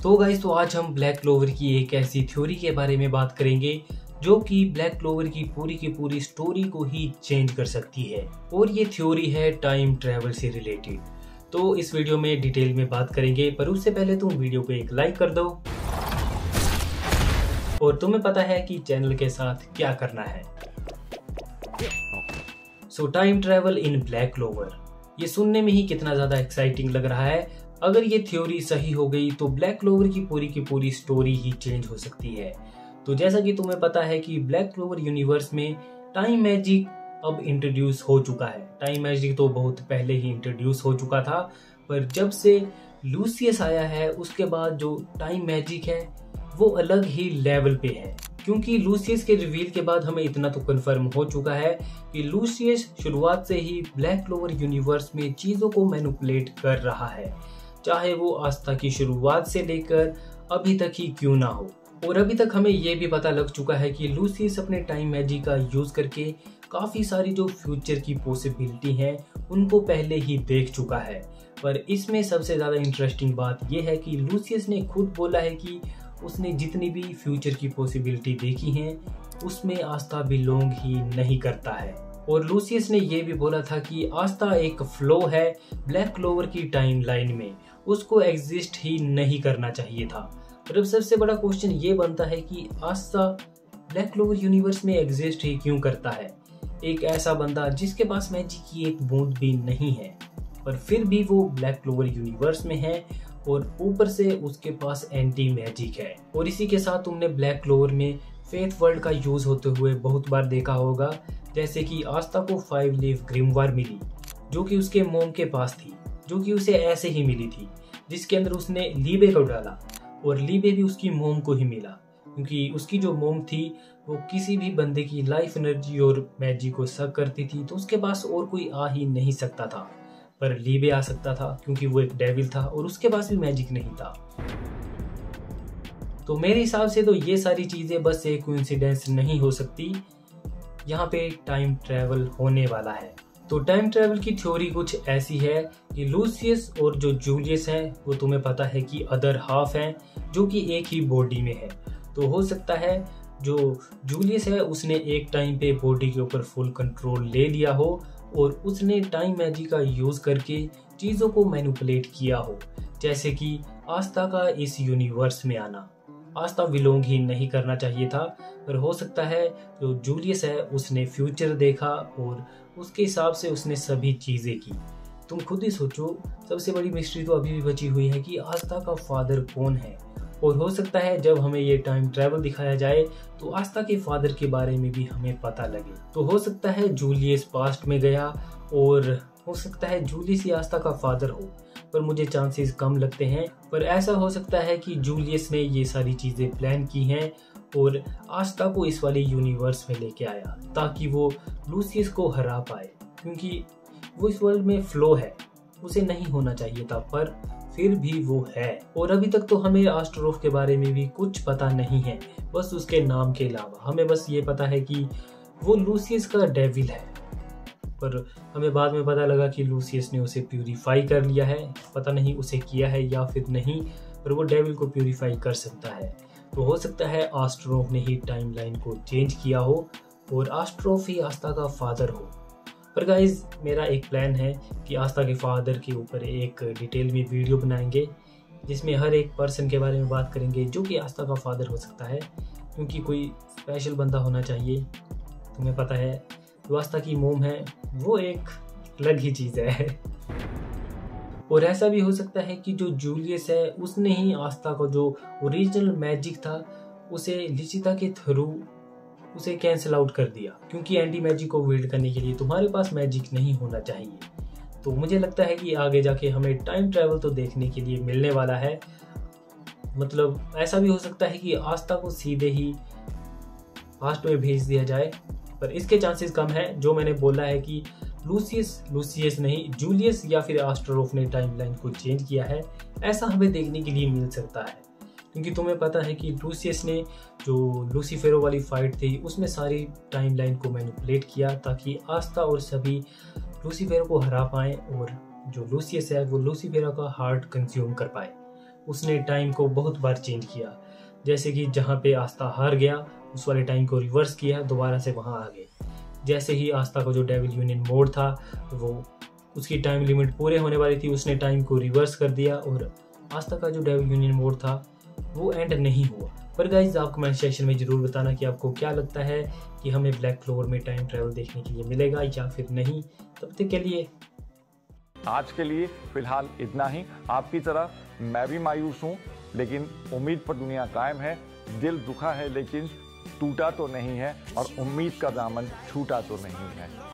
तो गाइस, तो आज हम ब्लैक क्लोवर की एक ऐसी थ्योरी के बारे में बात करेंगे जो कि ब्लैक क्लोवर की पूरी स्टोरी को ही चेंज कर सकती है। और ये थ्योरी है टाइम ट्रैवल से रिलेटेड। तो इस वीडियो में डिटेल में बात करेंगे, पर उससे पहले तुम वीडियो को एक लाइक कर दो। और तुम्हें पता है कि चैनल के साथ क्या करना है। सो time travel in black clover, ये सुनने में ही कितना ज्यादा एक्साइटिंग लग रहा है। अगर ये थ्योरी सही हो गई तो ब्लैक क्लोवर की पूरी स्टोरी ही चेंज हो सकती है। तो जैसा कि तुम्हें पता है कि ब्लैक क्लोवर यूनिवर्स में टाइम मैजिक अब इंट्रोड्यूस हो चुका है। टाइम मैजिक तो बहुत पहले ही इंट्रोड्यूस हो चुका था, पर जब से लूसियस आया है उसके बाद जो टाइम मैजिक है वो अलग ही लेवल पे है। क्योंकि लूसियस के रिवील के बाद हमें इतना तो कंफर्म हो चुका है कि लूसियस शुरुआत से ही ब्लैक क्लोवर यूनिवर्स में चीजों को मैनिपुलेट कर रहा है, चाहे वो आस्था की शुरुआत से लेकर अभी तक ही क्यों ना हो। और अभी तक हमें ये भी पता लग चुका है कि लूसियस अपने टाइम मैजिक का यूज करके काफी सारी जो फ्यूचर की पॉसिबिलिटी हैं उनको पहले ही देख चुका है। पर इसमें सबसे ज्यादा इंटरेस्टिंग बात यह है कि लूसियस ने खुद बोला है कि उसने जितनी भी फ्यूचर की पॉसिबिलिटी देखी हैं उसमें आस्था बिलोंग ही नहीं करता है। और लूसियस ने यह भी बोला था कि आस्था एक फ्लो है ब्लैक क्लोवर की टाइमलाइन में, उसको एग्जिस्ट ही नहीं करना चाहिए था। पर अब सबसे बड़ा क्वेश्चन ये बनता है कि आस्था ब्लैक क्लोवर यूनिवर्स में एग्जिस्ट ही क्यों करता है। एक ऐसा बंदा जिसके पास मैजिक की एक बूंद भी नहीं है, पर फिर भी वो ब्लैक क्लोवर यूनिवर्स में है और ऊपर से उसके पास एंटी मैजिक है। और इसी के साथ तुमने ब्लैक क्लोवर में फेथ वर्ड का यूज होते हुए बहुत बार देखा होगा। जैसे कि आस्था को 5 लीफ ग्रिमवार मिली जो कि उसके मोम के पास थी, जो कि उसे ऐसे ही मिली थी, जिसके अंदर उसने लीबे को डाला और लीबे भी उसकी मोम को ही मिला, क्योंकि उसकी जो मोम थी वो किसी भी बंदे की लाइफ एनर्जी और मैजिक को सक करती थी, तो उसके पास और कोई आ ही नहीं सकता था। पर लीबे आ सकता था क्योंकि वो एक डेविल था और उसके पास भी मैजिक नहीं था। तो मेरे हिसाब से तो ये सारी चीजें बस एक कोइंसिडेंस नहीं हो सकती, यहाँ पे टाइम ट्रैवल होने वाला है। तो टाइम ट्रैवल की थ्योरी कुछ ऐसी है कि लूसियस और जो जूलियस हैं वो तुम्हें पता है कि अदर हाफ हैं जो कि एक ही बॉडी में है। तो हो सकता है जो जूलियस है उसने एक टाइम पे बॉडी के ऊपर फुल कंट्रोल ले लिया हो और उसने टाइम मैजिक का यूज करके चीजों को मैनिपुलेट किया हो, जैसे कि आस्था का इस यूनिवर्स में आना। आस्था बिलोंग ही नहीं करना चाहिए था, पर हो सकता है जो जूलियस है उसने फ्यूचर देखा और उसके हिसाब से उसने सभी चीजें की। तुम खुद ही सोचो, सबसे बड़ी मिस्ट्री तो अभी भी बची हुई है कि आस्था का फादर कौन है। और हो सकता है जब हमें ये टाइम ट्रैवल दिखाया जाए तो आस्था के फादर के बारे में भी हमें पता लगे। तो हो सकता है जूलियस पास्ट में गया और हो सकता है जूलियस ही आस्था का फादर हो, पर मुझे चांसेस कम लगते हैं। पर ऐसा हो सकता है कि जूलियस ने ये सारी चीजें प्लान की हैं और आस्था को इस वाले यूनिवर्स में लेके आया ताकि वो लूसियस को हरा पाए, क्योंकि वो इस वर्ल्ड में फ्लो है, उसे नहीं होना चाहिए था, पर फिर भी वो है। और अभी तक तो हमें एस्ट्रोफ के बारे में भी कुछ पता नहीं है, बस उसके नाम के अलावा हमें बस ये पता है कि वो लूसियस का डेविल है। पर हमें बाद में पता लगा कि लूसियस ने उसे प्यूरिफाई कर लिया है, पता नहीं उसे किया है या फिर नहीं, पर वो डेविल को प्यूरिफाई कर सकता है। तो हो सकता है एस्ट्रोफ ने ही टाइमलाइन को चेंज किया हो और एस्ट्रोफ ही आस्था का फादर हो। पर गाइज, मेरा एक प्लान है कि आस्था के फादर के ऊपर एक डिटेल में वीडियो बनाएंगे जिसमें हर एक पर्सन के बारे में बात करेंगे जो कि आस्था का फादर हो सकता है, क्योंकि कोई स्पेशल बंदा होना चाहिए। तुम्हें पता है जो आस्था की मोम है वो एक अलग ही चीज है। और ऐसा भी हो सकता है कि जो जूलियस है उसने ही आस्था को जो ओरिजिनल मैजिक था उसे लिचिता के थ्रू उसे कैंसिल आउट कर दिया, क्योंकि एंटी मैजिक को विल्ड करने के लिए तुम्हारे पास मैजिक नहीं होना चाहिए। तो मुझे लगता है कि आगे जाके हमें टाइम ट्रैवल तो देखने के लिए मिलने वाला है। मतलब ऐसा भी हो सकता है कि आस्था को सीधे ही पास्ट में भेज दिया जाए, पर इसके चांसेस कम है। जो मैंने बोला है कि लूसियस नहीं, जूलियस या फिर एस्ट्रोफ ने टाइमलाइन को चेंज किया है, ऐसा हमें देखने के लिए मिल सकता है। क्योंकि तुम्हें पता है कि लूसियस ने जो लूसीफेरो वाली फाइट थी उसमें सारी टाइमलाइन को मैनिपुलेट किया ताकि आस्था और सभी लूसीफेरो को हरा पाएं और जो लूसियस है वो लूसीफेरो का हार्ट कंज्यूम कर पाए। उसने टाइम को बहुत बार चेंज किया। जैसे कि जहाँ पे आस्था हार गया उस वाले टाइम को रिवर्स किया, दोबारा से वहाँ आ गए। जैसे ही आस्था का जो डेविल यूनियन मोड था वो उसकी टाइम लिमिट पूरे होने वाली थी, उसने टाइम को रिवर्स कर दिया और आस्था का जो डेविल यूनियन मोड था वो एंड नहीं हुआ। पर गाइज आप कमेंट सेक्शन में जरूर बताना कि आपको क्या लगता है कि हमें ब्लैक क्लोवर में टाइम ट्रैवल देखने के लिए मिलेगा या फिर नहीं। तब तक के लिए आज के लिए फिलहाल इतना ही। आपकी तरह मैं भी मायूस हूँ, लेकिन उम्मीद पर दुनिया कायम है। दिल दुखा है लेकिन टूटा तो नहीं है, और उम्मीद का दामन छूटा तो नहीं है।